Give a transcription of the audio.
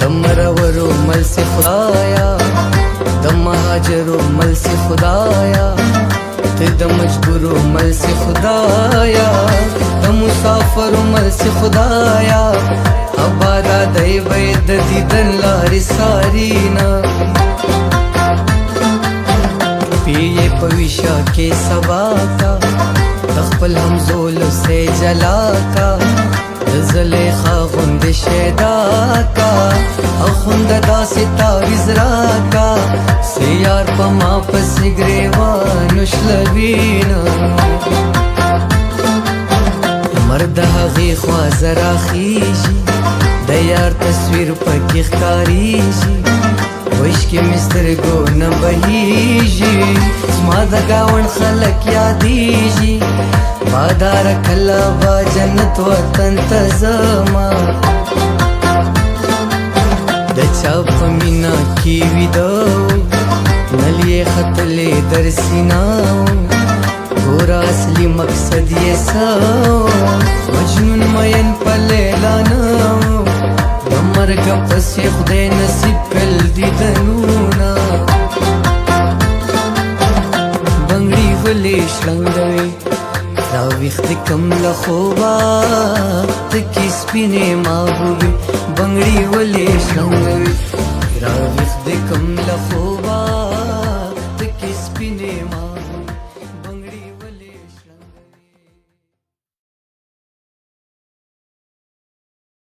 د مرورو مل سے خدایا د مهاجرو مل سے خدایا ته د مجبورو مل سے خدایا د مسافرو مل سے خدایا ابادا دی بید دیدن لاری سارینا پیے پویشا کے سبا کا تخپل همزول سے جلا کا زلیخا غند شیدا کا اخوند دا ستاویز را کا سیار پا ما پس گریوانوش لبینا مرد حقی خواز را خیجی دیار تصویر پا کی خکاریجی وشکی مستر گو نبهیجی زما دا گاون خلق یادیجی بادار کلا با جنت وطن تزما د چا په مینا کی ویدو نلی خطلې در سیناو ګورا اصلي مقصد یې سو مجنون مین په لیلا نو د مرګ پسې خدای نصیب کړل دیدنونه بنګړي ولې شلنګوي راویخت کم لخوبا تکی سپینه محبوبی بنگڑی ولی شنگوی راویخت کم لخوبا